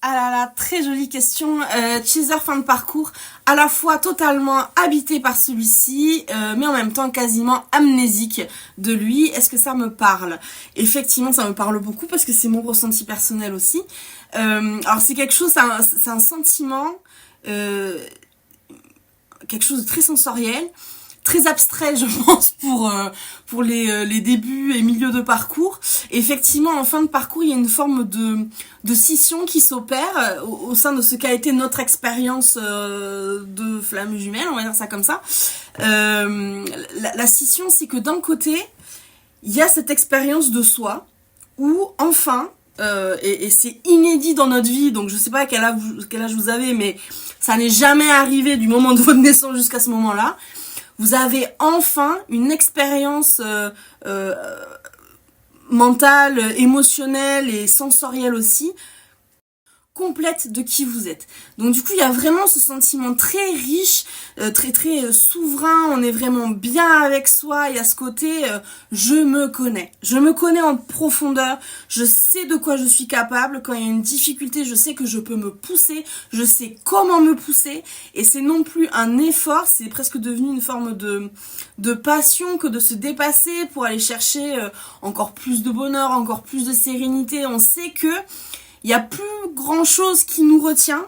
Ah là là, très jolie question. Chaser fin de parcours, à la fois totalement habité par celui-ci, mais en même temps quasiment amnésique de lui. Est-ce que ça me parle? Effectivement, ça me parle beaucoup parce que c'est mon ressenti personnel aussi. Alors c'est quelque chose, c'est un sentiment, euh, quelque chose de très sensoriel, très abstrait, je pense, pour les débuts et milieux de parcours. Et effectivement, en fin de parcours, il y a une forme de scission qui s'opère au sein de ce qu'a été notre expérience de flamme jumelle, on va dire ça comme ça. La scission, c'est que d'un côté, il y a cette expérience de soi où, enfin, et c'est inédit dans notre vie, donc je sais pas quel âge vous avez, mais ça n'est jamais arrivé du moment de votre naissance jusqu'à ce moment-là. Vous avez enfin une expérience mentale, émotionnelle et sensorielle aussi, complète de qui vous êtes. Donc du coup, il y a vraiment ce sentiment très riche, très souverain, on est vraiment bien avec soi, il y a ce côté je me connais. Je me connais en profondeur, je sais de quoi je suis capable, quand il y a une difficulté, je sais que je peux me pousser, je sais comment me pousser, et c'est non plus un effort, c'est presque devenu une forme de passion que de se dépasser pour aller chercher encore plus de bonheur, encore plus de sérénité. On sait que il y a plus grand chose qui nous retient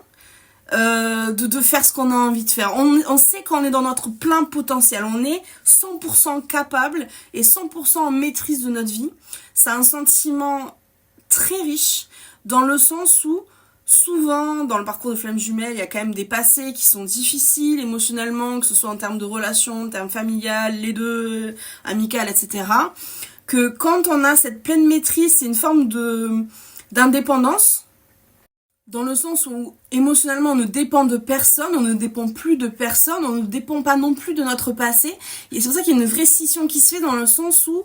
de faire ce qu'on a envie de faire. On sait qu'on est dans notre plein potentiel. On est 100% capable et 100% en maîtrise de notre vie. C'est un sentiment très riche dans le sens où souvent dans le parcours de flamme jumelle, il y a quand même des passés qui sont difficiles émotionnellement, que ce soit en termes de relations, en termes familiales, les deux, amicales, etc. Que quand on a cette pleine maîtrise, c'est une forme d'indépendance, dans le sens où émotionnellement on ne dépend de personne, on ne dépend plus de personne, on ne dépend pas non plus de notre passé. Et c'est pour ça qu'il y a une vraie scission qui se fait dans le sens où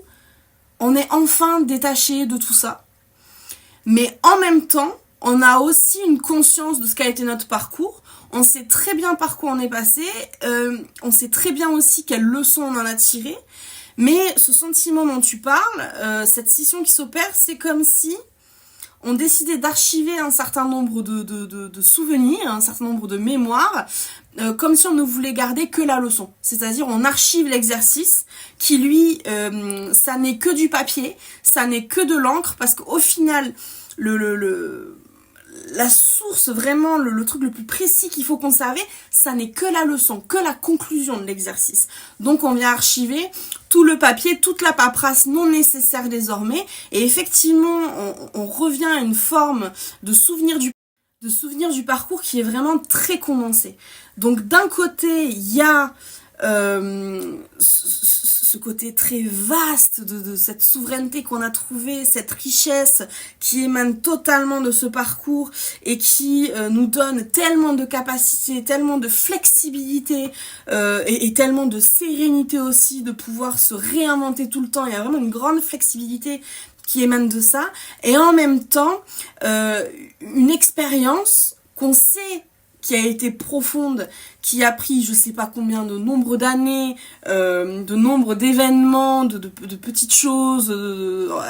on est enfin détaché de tout ça. Mais en même temps, on a aussi une conscience de ce qu'a été notre parcours. On sait très bien par quoi on est passé, on sait très bien aussi quelles leçons on en a tirées. Mais ce sentiment dont tu parles, cette scission qui s'opère, c'est comme si on décidait d'archiver un certain nombre de souvenirs, un certain nombre de mémoires, comme si on ne voulait garder que la leçon. C'est-à-dire on archive l'exercice qui, lui, ça n'est que du papier, ça n'est que de l'encre, parce qu'au final, la source, vraiment, le truc le plus précis qu'il faut conserver, ça n'est que la leçon, que la conclusion de l'exercice. Donc on vient archiver tout le papier, toute la paperasse non nécessaire désormais, et effectivement, on revient à une forme de souvenir du parcours qui est vraiment très condensé. Donc d'un côté, il y a ce côté très vaste de cette souveraineté qu'on a trouvée, cette richesse qui émane totalement de ce parcours et qui nous donne tellement de capacités, tellement de flexibilité et tellement de sérénité aussi, de pouvoir se réinventer tout le temps. Il y a vraiment une grande flexibilité qui émane de ça, et en même temps une expérience qu'on sait qui a été profonde, qui a pris je sais pas combien de nombre d'années, de nombre d'événements, de petites choses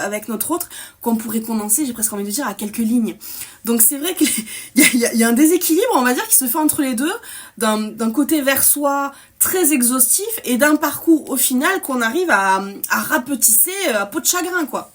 avec notre autre, qu'on pourrait condenser, j'ai presque envie de dire, à quelques lignes. Donc c'est vrai qu'il y a un déséquilibre, on va dire, qui se fait entre les deux, d'un côté vers soi très exhaustif, et d'un parcours au final qu'on arrive à rapetisser à peau de chagrin, quoi.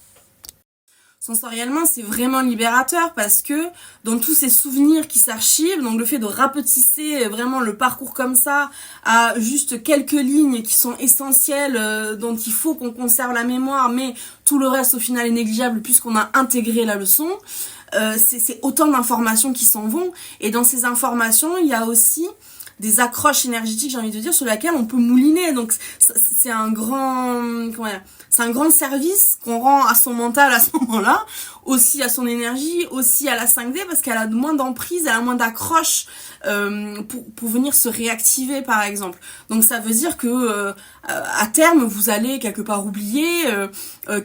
Sensoriellement, c'est vraiment libérateur parce que dans tous ces souvenirs qui s'archivent, donc le fait de rapetisser vraiment le parcours comme ça à juste quelques lignes qui sont essentielles, dont il faut qu'on conserve la mémoire, mais tout le reste au final est négligeable puisqu'on a intégré la leçon, c'est autant d'informations qui s'en vont. Et dans ces informations, il y a aussi des accroches énergétiques, j'ai envie de dire, sur lesquelles on peut mouliner. Donc c'est un grand, comment dire, c'est un grand service qu'on rend à son mental à ce moment-là, aussi à son énergie, aussi à la 5D, parce qu'elle a moins d'emprise, elle a moins d'accroche pour venir se réactiver, par exemple. Donc ça veut dire que à terme, vous allez quelque part oublier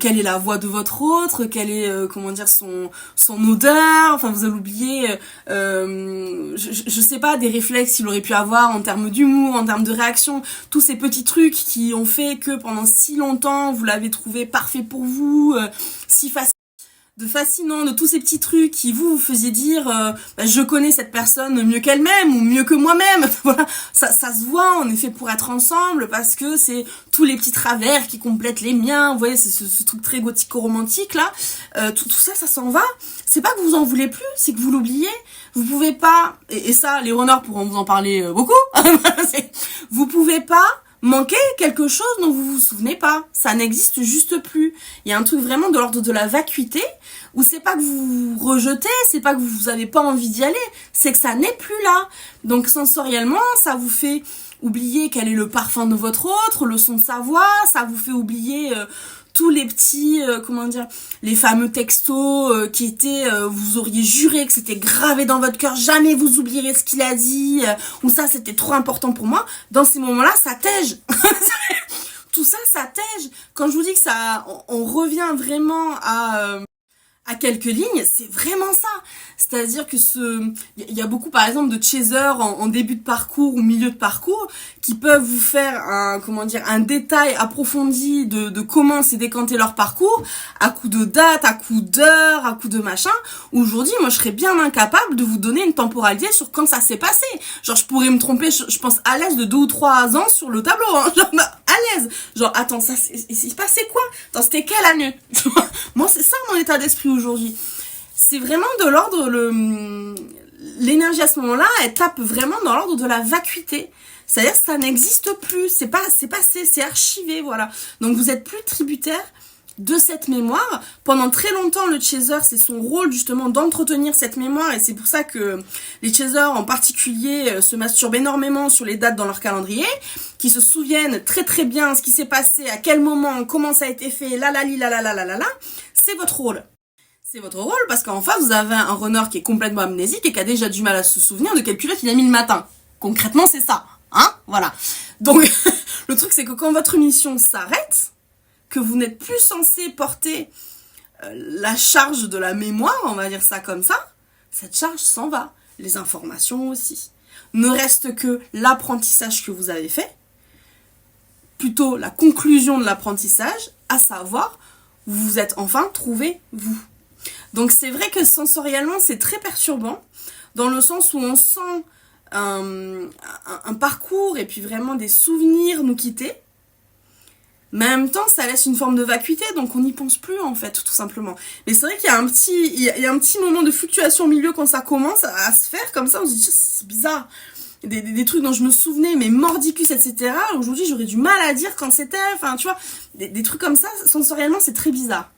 quelle est la voix de votre autre, quelle est comment dire son odeur. Enfin, vous allez oublier je sais pas, des réflexes qu'il aurait pu avoir en termes d'humour, en termes de réaction, tous ces petits trucs qui ont fait que pendant si longtemps vous l'avez trouvé parfait pour vous, si facile. de fascinant, de tous ces petits trucs qui vous faisiez dire bah, je connais cette personne mieux qu'elle-même ou mieux que moi-même. Voilà, ça se voit, on est fait pour être ensemble parce que c'est tous les petits travers qui complètent les miens. Vous voyez, c'est ce truc très gothico-romantique là. Tout ça, ça s'en va. C'est pas que vous en voulez plus, c'est que vous l'oubliez. Vous pouvez pas, et ça, les runners pourront vous en parler beaucoup. Vous pouvez pas manquer quelque chose dont vous vous souvenez pas. Ça n'existe juste plus. Il y a un truc vraiment de l'ordre de la vacuité, où c'est pas que vous rejetez, c'est pas que vous avez pas envie d'y aller, c'est que ça n'est plus là. Donc sensoriellement, ça vous fait oublier quel est le parfum de votre autre, le son de sa voix, ça vous fait oublier tous les petits, les fameux textos qui étaient, vous auriez juré que c'était gravé dans votre cœur, jamais vous oublierez ce qu'il a dit, ou ça c'était trop important pour moi. Dans ces moments-là, ça tège. Tout ça, ça tège. Quand je vous dis que ça, on revient vraiment à quelques lignes, c'est vraiment ça. C'est-à-dire que il y a beaucoup par exemple de chasers en début de parcours ou milieu de parcours qui peuvent vous faire un détail approfondi de comment s'est décanté leur parcours à coup de date, à coup d'heure, à coup de machin. Aujourd'hui, moi je serais bien incapable de vous donner une temporalité sur quand ça s'est passé. Genre je pourrais me tromper, je pense à l'aise de 2 ou 3 ans sur le tableau, hein. Genre, à l'aise. Genre attends, ça c'est passé quoi? Attends, c'était quelle année? Moi c'est ça mon état d'esprit aujourd'hui. C'est vraiment de l'ordre, l'énergie à ce moment-là, elle tape vraiment dans l'ordre de la vacuité. C'est-à-dire que ça n'existe plus, c'est passé, c'est archivé, voilà. Donc vous êtes plus tributaire de cette mémoire. Pendant très longtemps, le chaser, c'est son rôle justement d'entretenir cette mémoire, et c'est pour ça que les chasers en particulier se masturbent énormément sur les dates dans leur calendrier, qui se souviennent très très bien ce qui s'est passé, à quel moment, comment ça a été fait, c'est votre rôle. C'est votre rôle parce qu'en face, vous avez un runner qui est complètement amnésique et qui a déjà du mal à se souvenir de quelle culotte il a mis le matin. Concrètement, c'est ça. Hein? Voilà. Donc, le truc, c'est que quand votre mission s'arrête, que vous n'êtes plus censé porter la charge de la mémoire, on va dire ça comme ça, cette charge s'en va. Les informations aussi. Ne reste que l'apprentissage que vous avez fait, plutôt la conclusion de l'apprentissage, à savoir, vous vous êtes enfin trouvé, vous. Donc c'est vrai que sensoriellement c'est très perturbant, dans le sens où on sent un parcours et puis vraiment des souvenirs nous quitter, mais en même temps ça laisse une forme de vacuité, donc on n'y pense plus en fait, tout simplement. Mais c'est vrai qu'il y a un petit moment de fluctuation au milieu quand ça commence à se faire comme ça, on se dit c'est bizarre. Des trucs dont je me souvenais, mais mordicus, etc. Aujourd'hui j'aurais du mal à dire quand c'était, enfin tu vois, des trucs comme ça, sensoriellement c'est très bizarre.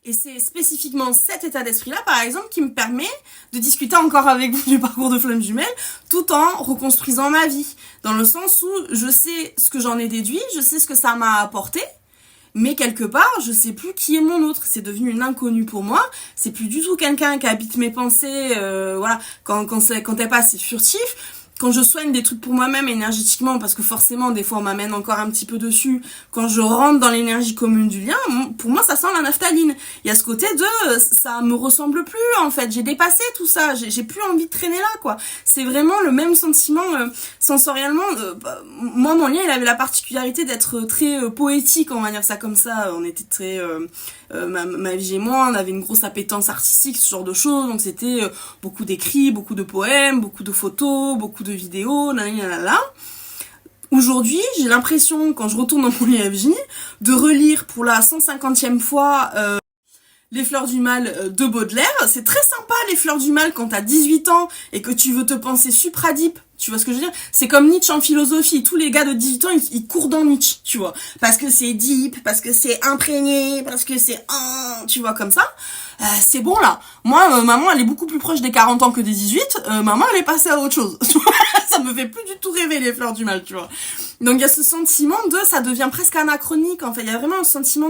Et c'est spécifiquement cet état d'esprit-là, par exemple, qui me permet de discuter encore avec vous du parcours de Flamme Jumelle, tout en reconstruisant ma vie. Dans le sens où je sais ce que j'en ai déduit, je sais ce que ça m'a apporté, mais quelque part, je sais plus qui est mon autre. C'est devenu une inconnue pour moi. C'est plus du tout quelqu'un qui habite mes pensées, voilà. Quand elle passe, c'est furtif. Quand je soigne des trucs pour moi-même énergétiquement, parce que forcément des fois on m'amène encore un petit peu dessus, quand je rentre dans l'énergie commune du lien, pour moi ça sent la naphtaline. Il y a ce côté de ça me ressemble plus en fait, j'ai dépassé tout ça, j'ai plus envie de traîner là quoi. C'est vraiment le même sentiment sensoriellement. Moi mon lien il avait la particularité d'être très poétique, on va dire ça comme ça. On était très ma vie et moi, on avait une grosse appétence artistique, ce genre de choses, donc c'était beaucoup d'écrits, beaucoup de poèmes, beaucoup de photos, beaucoup de vidéos, nanana. Aujourd'hui, j'ai l'impression, quand je retourne dans mon lit à Virginie, de relire pour la 150e fois Les Fleurs du Mal de Baudelaire. C'est très sympa, Les Fleurs du Mal, quand t'as 18 ans et que tu veux te penser supra-deep. Tu vois ce que je veux dire? C'est comme Nietzsche en philosophie. Tous les gars de 18 ans, ils courent dans Nietzsche, tu vois. Parce que c'est deep, parce que c'est imprégné, parce que c'est tu vois, comme ça. C'est bon, là. Moi, maman, elle est beaucoup plus proche des 40 ans que des 18. Maman, elle est passée à autre chose. Ça me fait plus du tout rêver, Les Fleurs du Mal, tu vois. Donc, il y a ce sentiment ça devient presque anachronique, en fait. Il y a vraiment un sentiment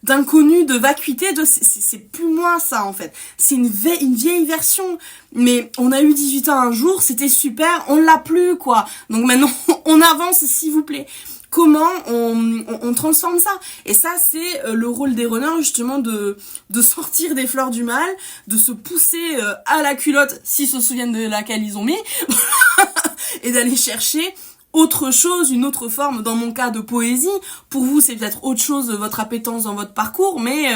d'inconnu, de vacuité, c'est plus moi, ça, en fait. C'est une vieille version. Mais on a eu 18 ans un jour, c'était super, on l'a plus, quoi. Donc maintenant, on avance, s'il vous plaît. Comment on transforme ça? Et ça, c'est le rôle des runners, justement, de sortir des fleurs du mal, de se pousser à la culotte, s'ils se souviennent de laquelle ils ont mis, et d'aller chercher autre chose, une autre forme, dans mon cas, de poésie. Pour vous, c'est peut-être autre chose, votre appétence dans votre parcours, mais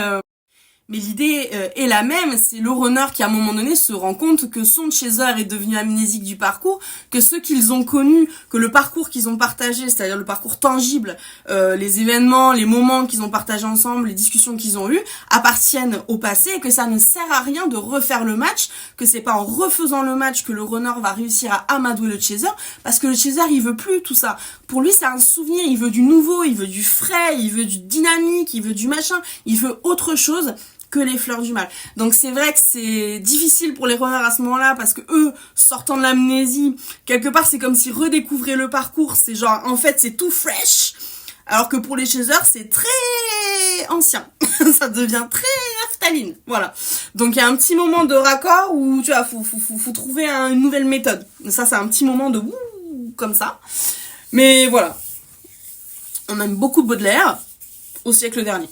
Mais l'idée est la même, c'est le runner qui à un moment donné se rend compte que son chaser est devenu amnésique du parcours, que ceux qu'ils ont connus, que le parcours qu'ils ont partagé, c'est-à-dire le parcours tangible, les événements, les moments qu'ils ont partagés ensemble, les discussions qu'ils ont eues, appartiennent au passé et que ça ne sert à rien de refaire le match, que c'est pas en refaisant le match que le runner va réussir à amadouer le chaser, parce que le chaser il veut plus tout ça. Pour lui c'est un souvenir, il veut du nouveau, il veut du frais, il veut du dynamique, il veut du machin, il veut autre chose que les fleurs du mal. Donc c'est vrai que c'est difficile pour les runners à ce moment-là parce que eux, sortant de l'amnésie, quelque part c'est comme s'ils redécouvraient le parcours, c'est genre en fait c'est tout fresh, alors que pour les chasers c'est très ancien, ça devient très naphtaline, voilà. Donc il y a un petit moment de raccord où tu vois, faut trouver une nouvelle méthode. Ça c'est un petit moment de wouh comme ça. Mais voilà, on aime beaucoup Baudelaire au siècle dernier.